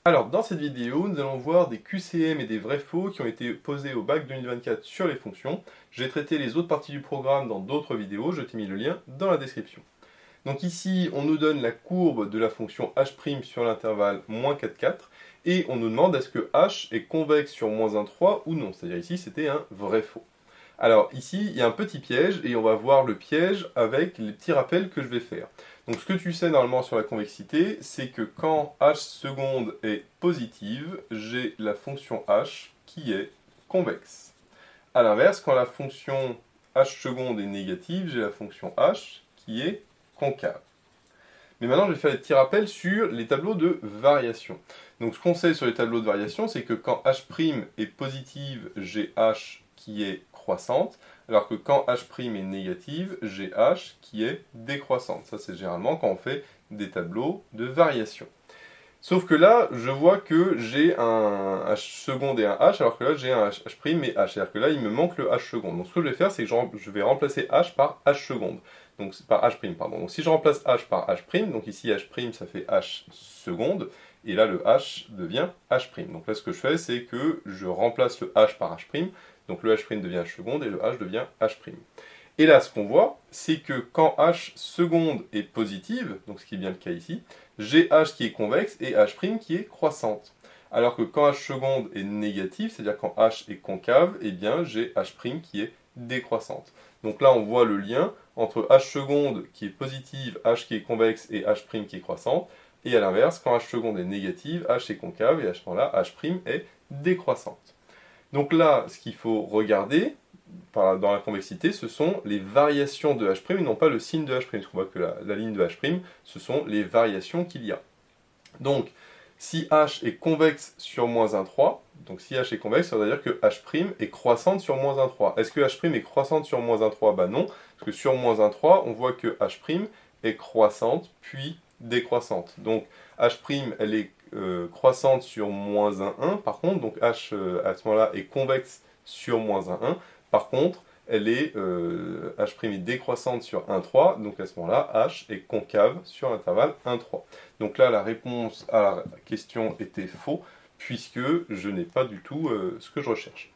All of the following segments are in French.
Alors, dans cette vidéo, nous allons voir des QCM et des vrais faux qui ont été posés au bac 2024 sur les fonctions. J'ai traité les autres parties du programme dans d'autres vidéos, je t'ai mis le lien dans la description. Donc ici, on nous donne la courbe de la fonction h' sur l'intervalle moins 4, 4, et on nous demande est-ce que h est convexe sur moins 1, 3 ou non. C'est-à-dire ici, c'était un vrai faux. Alors ici, il y a un petit piège, et on va voir le piège avec les petits rappels que je vais faire. Donc ce que tu sais normalement sur la convexité, c'est que quand h seconde est positive, j'ai la fonction h qui est convexe. A l'inverse, quand la fonction h seconde est négative, j'ai la fonction h qui est concave. Mais maintenant, je vais faire des petits rappels sur les tableaux de variation. Donc ce qu'on sait sur les tableaux de variation, c'est que quand h' est positive, j'ai h qui est croissante, alors que quand h' est négative, j'ai h qui est décroissante. Ça, c'est généralement quand on fait des tableaux de variation. Sauf que là, je vois que j'ai un h seconde et un h, alors que là, j'ai un h' et h. C'est-à-dire que là, il me manque le h seconde. Donc ce que je vais faire, c'est que je vais remplacer h par h seconde. Donc par h', pardon. Donc si je remplace h par h', donc ici h', ça fait h seconde, et là, le h devient h'. Donc là, ce que je fais, c'est que je remplace le h par h', donc le h' devient h seconde, et le h devient h'. Et là, ce qu'on voit, c'est que quand h seconde est positive, donc ce qui est bien le cas ici, j'ai h qui est convexe et h' qui est croissante. Alors que quand h seconde est négative, c'est-à-dire quand h est concave, eh bien j'ai h' qui est décroissante. Donc là, on voit le lien entre h seconde qui est positive, h qui est convexe et h' qui est croissante. Et à l'inverse, quand h seconde est négative, h est concave et à ce moment-là, h' est décroissante. Donc là, ce qu'il faut regarder dans la convexité, ce sont les variations de h', et non pas le signe de h'. Parce qu'on voit que la ligne de h', ce sont les variations qu'il y a. Donc, si h est convexe sur moins 1, 3, donc si h est convexe, ça veut dire que h' est croissante sur moins 1, 3. Est-ce que h' est croissante sur moins 1, 3 ? Ben non, parce que sur moins 1, 3, on voit que h' est croissante, puis décroissante. Donc, h', elle est croissante sur moins 1, 1, par contre, donc h à ce moment-là est convexe sur moins 1, 1. Par contre, elle est h' est décroissante sur 1, 3, donc à ce moment-là, h est concave sur l'intervalle 1, 3. Donc là, la réponse à la question était faux, puisque je n'ai pas du tout ce que je recherche.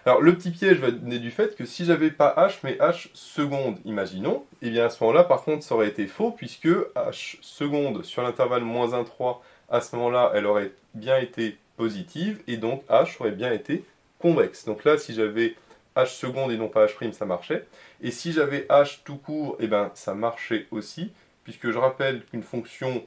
Alors le petit piège va venir du fait que si j'avais pas h, mais h seconde, imaginons, et bien à ce moment-là, par contre, ça aurait été faux, puisque h seconde sur l'intervalle moins 1, 3, à ce moment-là, elle aurait bien été positive, et donc h aurait bien été convexe. Donc là, si j'avais h seconde et non pas h', ça marchait. Et si j'avais h tout court, et ben ça marchait aussi, puisque je rappelle qu'une fonction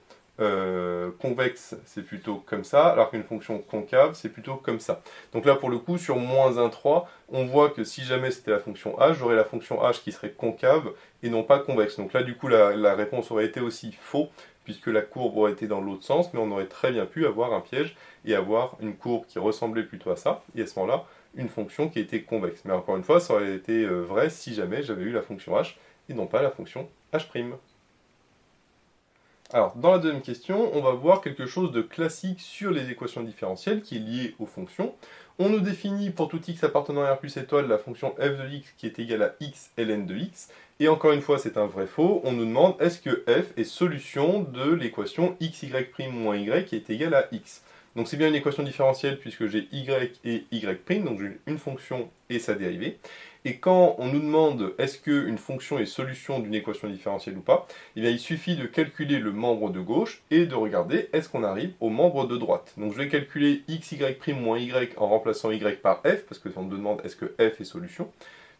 convexe, c'est plutôt comme ça, alors qu'une fonction concave, c'est plutôt comme ça. Donc là, pour le coup, sur moins 1, 3, on voit que si jamais c'était la fonction h, j'aurais la fonction h qui serait concave et non pas convexe. Donc là, du coup, la réponse aurait été aussi faux, puisque la courbe aurait été dans l'autre sens, mais on aurait très bien pu avoir un piège et avoir une courbe qui ressemblait plutôt à ça, et à ce moment-là, une fonction qui était convexe. Mais encore une fois, ça aurait été vrai si jamais j'avais eu la fonction h et non pas la fonction h'. Alors, dans la deuxième question, on va voir quelque chose de classique sur les équations différentielles qui est lié aux fonctions. On nous définit pour tout x appartenant à R plus étoile la fonction f de x qui est égale à x ln de x. Et encore une fois, c'est un vrai faux. On nous demande est-ce que f est solution de l'équation xy' moins y qui est égale à x. Donc c'est bien une équation différentielle puisque j'ai y et y', donc j'ai une fonction et sa dérivée. Et quand on nous demande est-ce qu'une fonction est solution d'une équation différentielle ou pas, eh bien, il suffit de calculer le membre de gauche et de regarder est-ce qu'on arrive au membre de droite. Donc je vais calculer xy' moins y en remplaçant y par f, parce qu'on me demande est-ce que f est solution.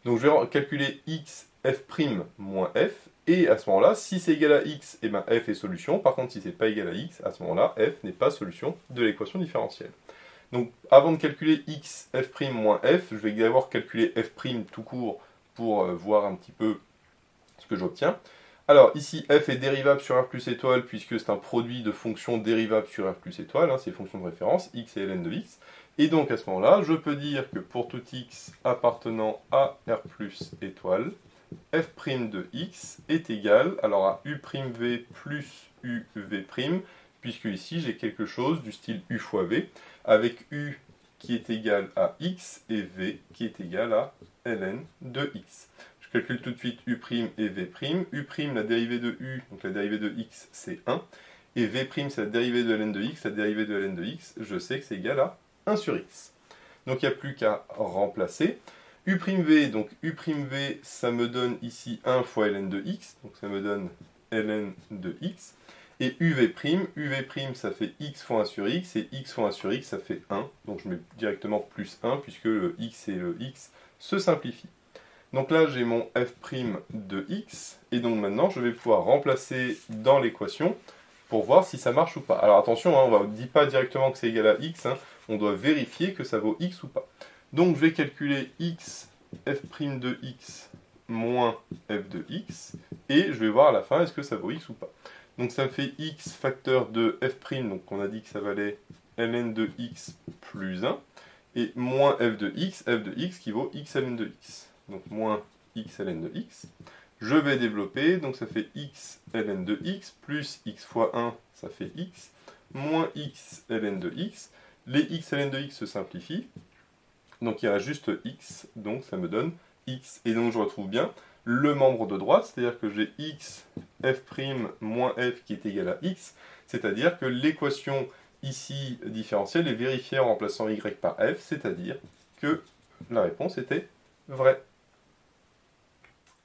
Donc je vais calculer x f' moins f, et à ce moment-là, si c'est égal à x, eh bien f est solution. Par contre, si c'est pas égal à x, à ce moment-là, f n'est pas solution de l'équation différentielle. Donc avant de calculer x f' moins f, je vais d'abord calculer f' tout court pour voir un petit peu ce que j'obtiens. Alors ici f est dérivable sur R plus étoile puisque c'est un produit de fonctions dérivables sur R plus étoile, hein, c'est les fonctions de référence, x et ln de x. Et donc à ce moment-là, je peux dire que pour tout x appartenant à R plus étoile, f' de x est égal alors à u'v plus uv', puisque ici j'ai quelque chose du style u fois v, avec u qui est égal à x et v qui est égal à ln de x. Je calcule tout de suite u' et v'. U', la dérivée de u, donc la dérivée de x, c'est 1. et v' c'est la dérivée de ln de x, la dérivée de ln de x, je sais que c'est égal à 1 sur x. Donc il n'y a plus qu'à remplacer. U'v, donc U'v, ça me donne ici 1 fois ln de x, donc ça me donne ln de x. Et uv', ça fait x fois 1 sur x, et x fois 1 sur x, ça fait 1. Donc je mets directement plus 1, puisque le x et le x se simplifient. Donc là, j'ai mon f' de x, et donc maintenant, je vais pouvoir remplacer dans l'équation pour voir si ça marche ou pas. Alors attention, on ne dit pas directement que c'est égal à x, on doit vérifier que ça vaut x ou pas. Donc je vais calculer x, f' de x moins f de x, et je vais voir à la fin est-ce que ça vaut x ou pas. Donc ça me fait x facteur de f', donc on a dit que ça valait ln de x plus 1, et moins f de x qui vaut x ln de x. Donc moins x ln de x. Je vais développer, donc ça fait x ln de x, plus x fois 1, ça fait x, moins x ln de x. Les x ln de x se simplifient, donc il y a juste x, donc ça me donne x. Et donc je retrouve bien le membre de droite, c'est-à-dire que j'ai x f' moins f qui est égal à x, c'est-à-dire que l'équation ici différentielle est vérifiée en remplaçant y par f, c'est-à-dire que la réponse était vraie.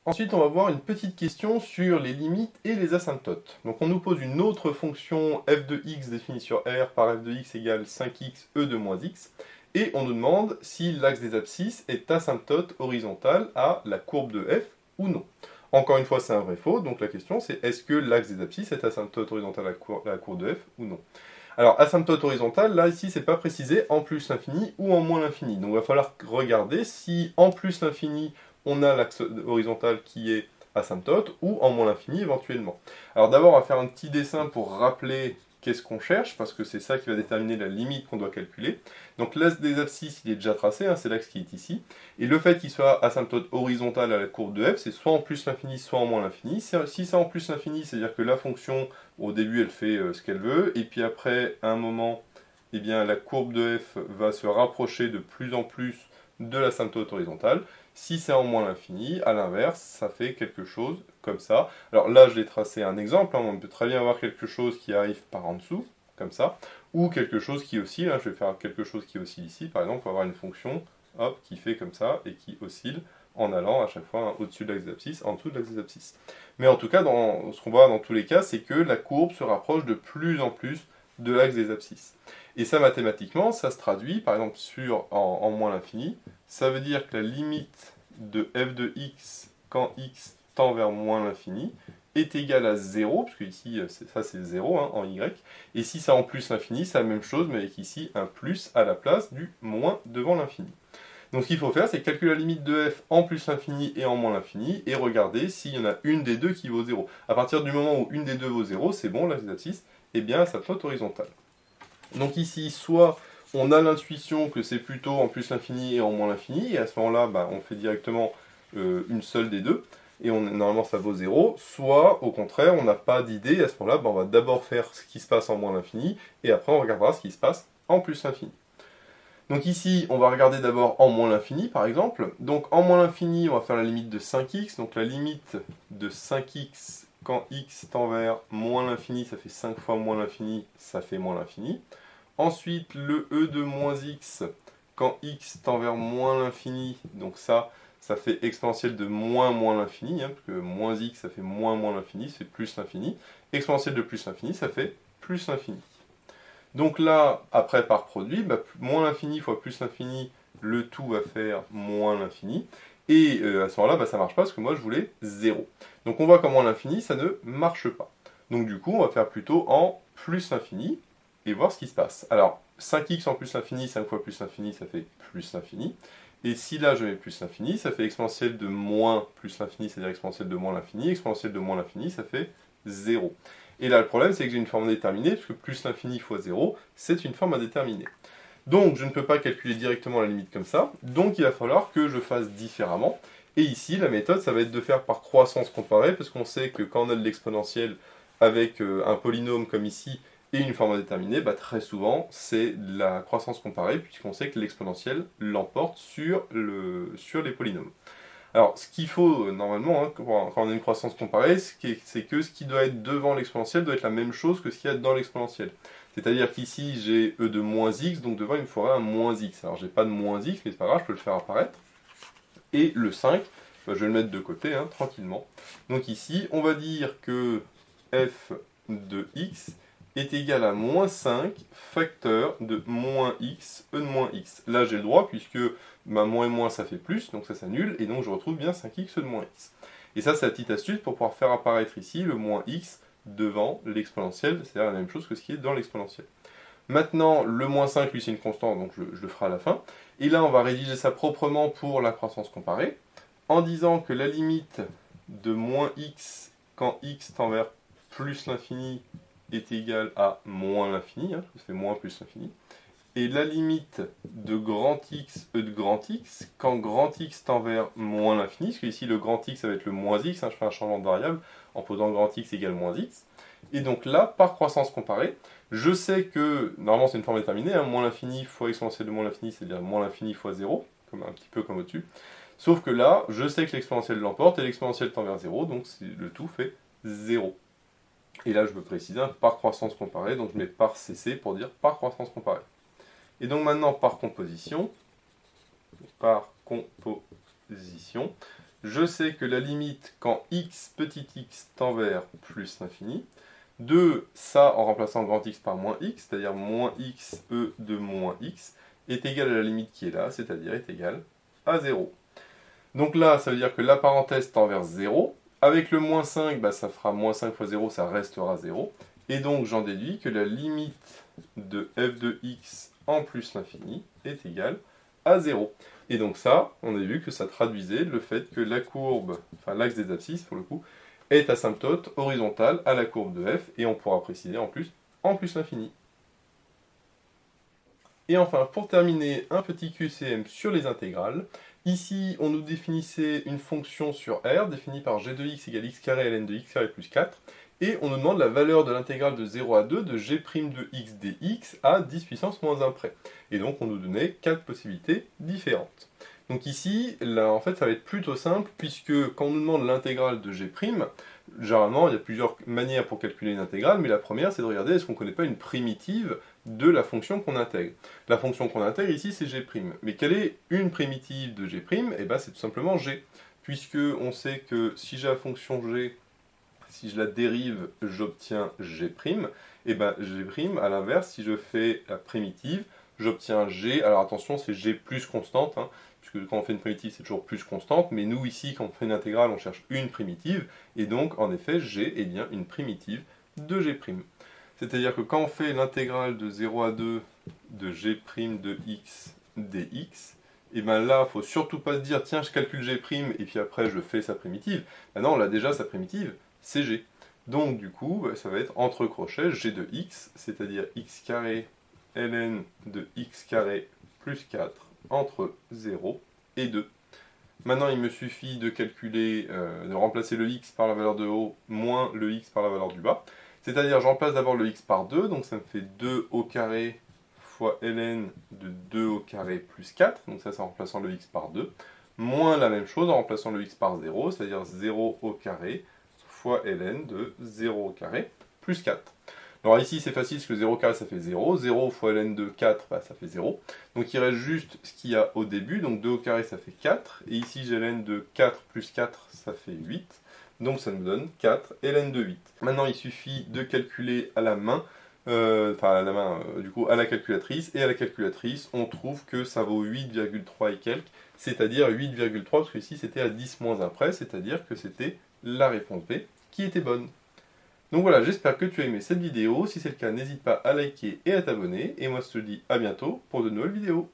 Ensuite, on va voir une petite question sur les limites et les asymptotes. Donc on nous pose une autre fonction f de x définie sur R par f de x égale 5x e de moins x, et on nous demande si l'axe des abscisses est asymptote horizontale à la courbe de f ou non. Encore une fois, c'est un vrai faux, donc la question c'est est-ce que l'axe des abscisses est asymptote horizontale à la courbe de f ou non. Alors, asymptote horizontale, là, ici, c'est pas précisé en plus l'infini ou en moins l'infini. Donc, il va falloir regarder si en plus l'infini, on a l'axe horizontal qui est asymptote ou en moins l'infini éventuellement. Alors, d'abord, on va faire un petit dessin pour rappeler qu'est-ce qu'on cherche, parce que c'est ça qui va déterminer la limite qu'on doit calculer. Donc, l'axe des abscisses, il est déjà tracé, c'est l'axe qui est ici. Et le fait qu'il soit asymptote horizontal à la courbe de f, c'est soit en plus l'infini, soit en moins l'infini. Si c'est en plus l'infini, c'est-à-dire que la fonction, au début, elle fait ce qu'elle veut, et puis après, à un moment, eh bien, la courbe de f va se rapprocher de plus en plus de l'asymptote horizontale. Si c'est en moins l'infini, à l'inverse, ça fait quelque chose comme ça. Alors là, je l'ai tracé un exemple, on peut très bien avoir quelque chose qui arrive par en dessous, comme ça, ou quelque chose qui oscille, je vais faire quelque chose qui oscille ici, par exemple, on va avoir une fonction, hop, qui fait comme ça, et qui oscille en allant à chaque fois au-dessus de l'axe des abscisses, en dessous de l'axe des abscisses. Mais en tout cas, ce qu'on voit dans tous les cas, c'est que la courbe se rapproche de plus en plus de l'axe des abscisses. Et ça, mathématiquement, ça se traduit, par exemple, en moins l'infini. Ça veut dire que la limite de f de x quand x tend vers moins l'infini est égale à 0, puisque ici, ça c'est 0 en y. Et si c'est en plus l'infini, c'est la même chose, mais avec ici un plus à la place du moins devant l'infini. Donc ce qu'il faut faire, c'est calculer la limite de f en plus l'infini et en moins l'infini, et regarder s'il y en a une des deux qui vaut 0. À partir du moment où une des deux vaut 0, c'est bon, l'axe des abscisses, eh bien ça flotte horizontale. Donc ici, soit on a l'intuition que c'est plutôt en plus l'infini et en moins l'infini, et à ce moment-là, on fait directement une seule des deux, et normalement ça vaut 0, soit au contraire, on n'a pas d'idée, et à ce moment-là, on va d'abord faire ce qui se passe en moins l'infini, et après on regardera ce qui se passe en plus l'infini. Donc ici, on va regarder d'abord en moins l'infini, par exemple. Donc en moins l'infini, on va faire la limite de 5x, donc la limite de 5x quand x tend vers moins l'infini, ça fait 5 fois moins l'infini, ça fait moins l'infini. Ensuite, le e de moins x, quand x tend vers moins l'infini, donc ça fait exponentielle de moins l'infini, parce que moins x, ça fait moins l'infini, c'est plus l'infini. Exponentielle de plus l'infini, ça fait plus l'infini. Donc là, après par produit, moins l'infini fois plus l'infini, le tout va faire moins l'infini. Et à ce moment-là, ça ne marche pas parce que moi je voulais 0. Donc on voit qu'en moins l'infini, ça ne marche pas. Donc du coup, on va faire plutôt en plus l'infini et voir ce qui se passe. Alors, 5x en plus l'infini, 5 fois plus l'infini, ça fait plus l'infini. Et si là je mets plus l'infini, ça fait exponentielle de moins plus l'infini, c'est-à-dire exponentielle de moins l'infini. Exponentielle de moins l'infini, ça fait 0. Et là, le problème, c'est que j'ai une forme indéterminée, puisque plus l'infini fois 0, c'est une forme indéterminée. Donc, je ne peux pas calculer directement la limite comme ça, donc il va falloir que je fasse différemment. Et ici, la méthode, ça va être de faire par croissance comparée, parce qu'on sait que quand on a de l'exponentielle avec un polynôme comme ici, et une forme indéterminée, très souvent, c'est la croissance comparée, puisqu'on sait que l'exponentielle l'emporte sur les polynômes. Alors, ce qu'il faut normalement, hein, quand on a une croissance comparée, c'est que ce qui doit être devant l'exponentielle doit être la même chose que ce qu'il y a dans l'exponentielle. C'est-à-dire qu'ici, j'ai e de moins x, donc devant, il me faudrait un moins x. Alors, j'ai pas de moins x, mais c'est pas grave, je peux le faire apparaître. Et le 5, je vais le mettre de côté, hein, tranquillement. Donc ici, on va dire que f de x est égal à moins 5 facteur de moins x, e de moins x. Là, j'ai le droit, puisque moins et moins, ça fait plus, donc ça s'annule, et donc je retrouve bien 5x, e de moins x. Et ça, c'est la petite astuce pour pouvoir faire apparaître ici le moins x devant l'exponentielle, c'est-à-dire la même chose que ce qui est dans l'exponentielle. Maintenant, le moins 5, lui, c'est une constante, donc je le ferai à la fin. Et là, on va rédiger ça proprement pour la croissance comparée, en disant que la limite de moins x quand x tend vers plus l'infini est égale à moins l'infini, hein, je fais moins plus l'infini, et la limite de grand x, e de grand x, quand grand x tend vers moins l'infini, parce que ici le grand x ça va être le moins x, hein, je fais un changement de variable en posant grand x égale moins x, et donc là, par croissance comparée, je sais que, normalement c'est une forme déterminée, hein, moins l'infini fois exponentielle de moins l'infini, c'est-à-dire moins l'infini fois 0, comme un petit peu comme au-dessus, sauf que là, je sais que l'exponentielle l'emporte, et l'exponentielle tend vers 0, donc le tout fait 0. Et là, je veux préciser un par croissance comparée, donc je mets par cc pour dire par croissance comparée. Et donc maintenant, par composition, je sais que la limite quand x petit x tend vers plus l'infini, de ça en remplaçant grand x par moins x, c'est-à-dire moins x e de moins x, est égal à la limite qui est là, c'est-à-dire est égal à 0. Donc là, ça veut dire que la parenthèse tend vers 0. Avec le moins 5, bah, ça fera moins 5 fois 0, ça restera 0. Et donc j'en déduis que la limite de f de x en plus l'infini est égale à 0. Et donc ça, on a vu que ça traduisait le fait que la courbe, enfin l'axe des abscisses pour le coup, est asymptote horizontale à la courbe de f, et on pourra préciser en plus l'infini. Et enfin, pour terminer, un petit QCM sur les intégrales. Ici, on nous définissait une fonction sur R, définie par g de x égale x carré ln de x carré plus 4, et on nous demande la valeur de l'intégrale de 0 à 2 de g' de x dx à 10 puissance moins 1 près. Et donc, on nous donnait 4 possibilités différentes. Donc ici, là, en fait, ça va être plutôt simple, puisque quand on nous demande l'intégrale de g', généralement, il y a plusieurs manières pour calculer une intégrale, mais la première, c'est de regarder est-ce qu'on ne connaît pas une primitive de la fonction qu'on intègre. La fonction qu'on intègre ici, c'est g'. Mais quelle est une primitive de g'? Eh bien, c'est tout simplement g. Puisque on sait que si j'ai la fonction g, si je la dérive, j'obtiens g'. Et bien, g', à l'inverse, si je fais la primitive, j'obtiens g. Alors attention, c'est g plus constante, hein, puisque quand on fait une primitive, c'est toujours plus constante. Mais nous, ici, quand on fait une intégrale, on cherche une primitive. Et donc, en effet, g est bien une primitive de g'. C'est-à-dire que quand on fait l'intégrale de 0 à 2 de g' de x dx, et bien là, il ne faut surtout pas se dire, tiens, je calcule g' et puis après je fais sa primitive. Ben non, on a déjà sa primitive, c'est g. Donc du coup, ça va être entre crochets g de x, c'est-à-dire x carré ln de x carré plus 4 entre 0 et 2. Maintenant, il me suffit de calculer, de remplacer le x par la valeur de haut moins le x par la valeur du bas. C'est-à-dire, je remplace d'abord le x par 2, donc ça me fait 2 au carré fois ln de 2 au carré plus 4, donc ça c'est en remplaçant le x par 2, moins la même chose en remplaçant le x par 0, c'est-à-dire 0 au carré fois ln de 0 au carré plus 4. Alors ici c'est facile parce que 0 au carré ça fait 0, 0 fois ln de 4 bah, ça fait 0, donc il reste juste ce qu'il y a au début, donc 2 au carré ça fait 4, et ici j'ai ln de 4 plus 4 ça fait 8, donc ça nous donne 4 ln de 8. Maintenant il suffit de calculer à la main, du coup à la calculatrice, et à la calculatrice on trouve que ça vaut 8,3 et quelques, c'est-à-dire 8,3 parce que ici c'était à 10 moins 1 près, c'est-à-dire que c'était la réponse B qui était bonne. Donc voilà, j'espère que tu as aimé cette vidéo, si c'est le cas n'hésite pas à liker et à t'abonner, et moi je te dis à bientôt pour de nouvelles vidéos.